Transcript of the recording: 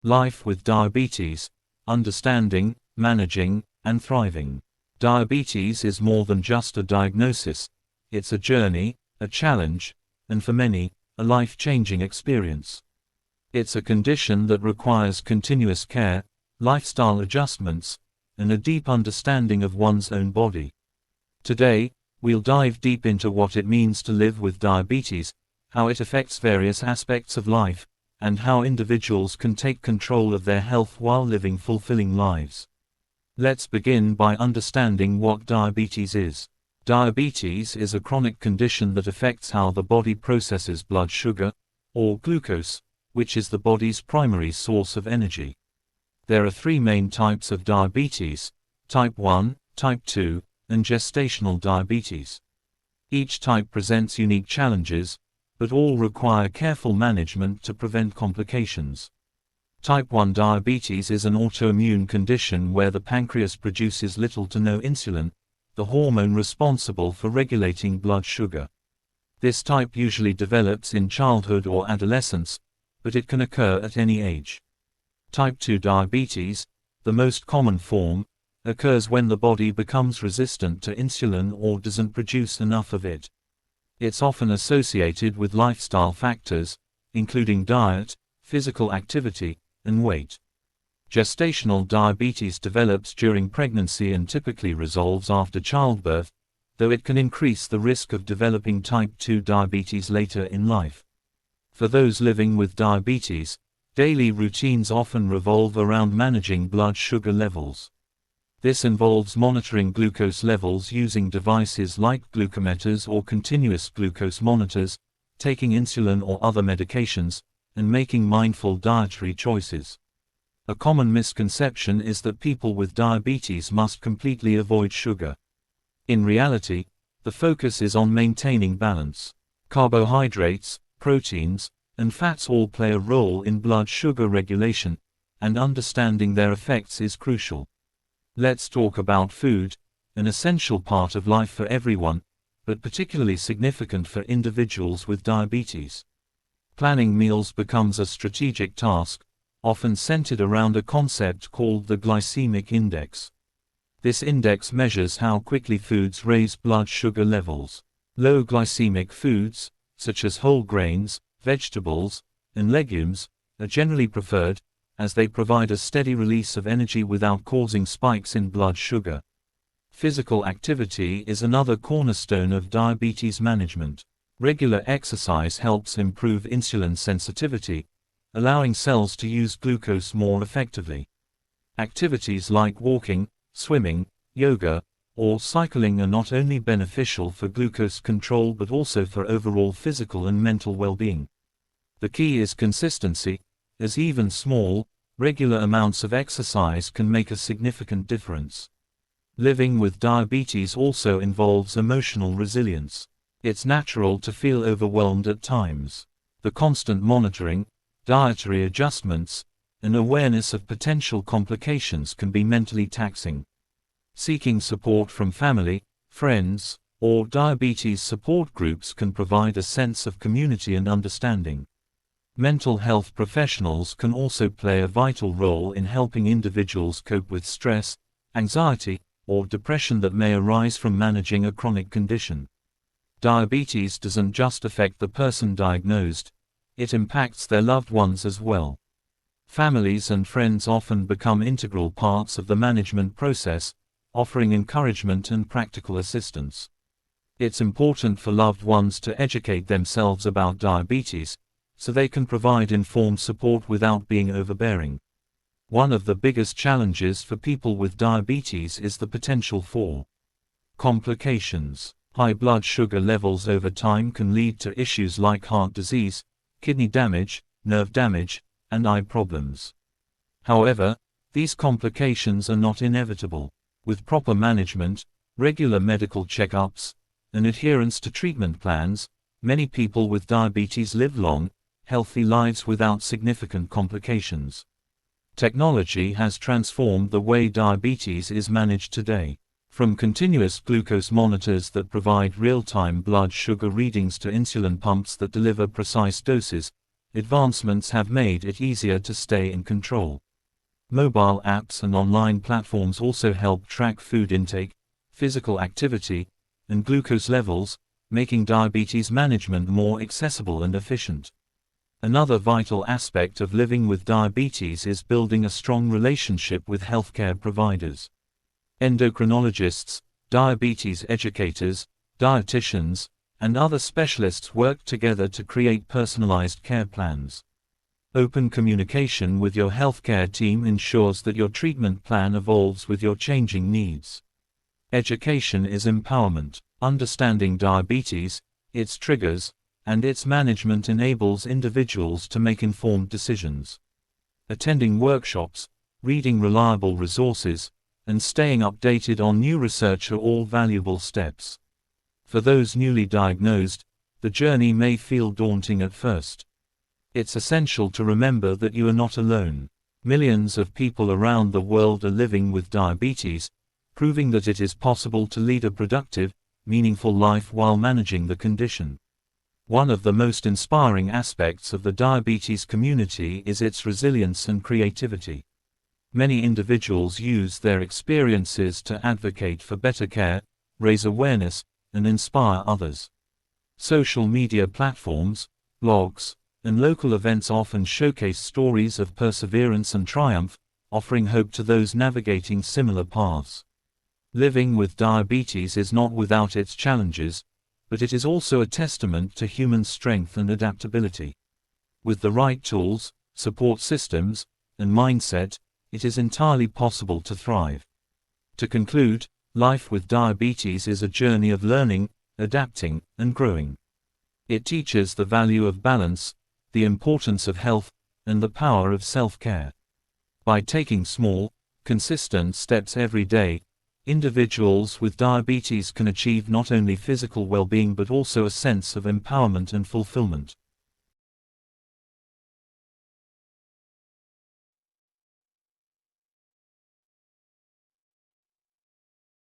Life with diabetes: understanding, managing, and thriving. Diabetes is more than just a diagnosis. It's a journey, a challenge, and for many, a life-changing experience. It's a condition that requires continuous care, lifestyle adjustments, and a deep understanding of one's own body. Today, we'll dive deep into what it means to live with diabetes, how it affects various aspects of life, and how individuals can take control of their health while living fulfilling lives. Let's begin by understanding what diabetes is. Diabetes is a chronic condition that affects how the body processes blood sugar, or glucose, which is the body's primary source of energy. There are three main types of diabetes: type 1, type 2, and gestational diabetes. Each type presents unique challenges, but all require careful management to prevent complications. Type 1 diabetes is an autoimmune condition where the pancreas produces little to no insulin, the hormone responsible for regulating blood sugar. This type usually develops in childhood or adolescence, but it can occur at any age. Type 2 diabetes, the most common form, occurs when the body becomes resistant to insulin or doesn't produce enough of it. It's often associated with lifestyle factors, including diet, physical activity, and weight. Gestational diabetes develops during pregnancy and typically resolves after childbirth, though it can increase the risk of developing type 2 diabetes later in life. For those living with diabetes, daily routines often revolve around managing blood sugar levels. This involves monitoring glucose levels using devices like glucometers or continuous glucose monitors, taking insulin or other medications, and making mindful dietary choices. A common misconception is that people with diabetes must completely avoid sugar. In reality, the focus is on maintaining balance. Carbohydrates, proteins, and fats all play a role in blood sugar regulation, and understanding their effects is crucial. Let's talk about food, an essential part of life for everyone, but particularly significant for individuals with diabetes. Planning meals becomes a strategic task, often centered around a concept called the glycemic index. This index measures how quickly foods raise blood sugar levels. Low glycemic foods, such as whole grains, vegetables, and legumes, are generally preferred, as they provide a steady release of energy without causing spikes in blood sugar. Physical activity is another cornerstone of diabetes management. Regular exercise helps improve insulin sensitivity, allowing cells to use glucose more effectively. Activities like walking, swimming, yoga, or cycling are not only beneficial for glucose control but also for overall physical and mental well-being. The key is consistency, as even small, regular amounts of exercise can make a significant difference. Living with diabetes also involves emotional resilience. It's natural to feel overwhelmed at times. The constant monitoring, dietary adjustments, and awareness of potential complications can be mentally taxing. Seeking support from family, friends, or diabetes support groups can provide a sense of community and understanding. Mental health professionals can also play a vital role in helping individuals cope with stress, anxiety, or depression that may arise from managing a chronic condition. Diabetes doesn't just affect the person diagnosed, it impacts their loved ones as well. Families and friends often become integral parts of the management process, offering encouragement and practical assistance. It's important for loved ones to educate themselves about diabetes, so they can provide informed support without being overbearing. One of the biggest challenges for people with diabetes is the potential for complications. High blood sugar levels over time can lead to issues like heart disease, kidney damage, nerve damage, and eye problems. However, these complications are not inevitable. With proper management, regular medical checkups, and adherence to treatment plans, many people with diabetes live long, healthy lives without significant complications. Technology has transformed the way diabetes is managed today. From continuous glucose monitors that provide real-time blood sugar readings to insulin pumps that deliver precise doses, advancements have made it easier to stay in control. Mobile apps and online platforms also help track food intake, physical activity, and glucose levels, making diabetes management more accessible and efficient. Another vital aspect of living with diabetes is building a strong relationship with healthcare providers. Endocrinologists, diabetes educators, dietitians, and other specialists work together to create personalized care plans. Open communication with your healthcare team ensures that your treatment plan evolves with your changing needs. Education is empowerment. Understanding diabetes, its triggers, and its management enables individuals to make informed decisions. Attending workshops, reading reliable resources, and staying updated on new research are all valuable steps. For those newly diagnosed, the journey may feel daunting at first. It's essential to remember that you are not alone. Millions of people around the world are living with diabetes, proving that it is possible to lead a productive, meaningful life while managing the condition. One of the most inspiring aspects of the diabetes community is its resilience and creativity. Many individuals use their experiences to advocate for better care, raise awareness, and inspire others. Social media platforms, blogs, and local events often showcase stories of perseverance and triumph, offering hope to those navigating similar paths. Living with diabetes is not without its challenges, but it is also a testament to human strength and adaptability. With the right tools, support systems, and mindset, it is entirely possible to thrive. To conclude, life with diabetes is a journey of learning, adapting, and growing. It teaches the value of balance, the importance of health, and the power of self-care. By taking small, consistent steps every day, individuals with diabetes can achieve not only physical well-being but also a sense of empowerment and fulfillment.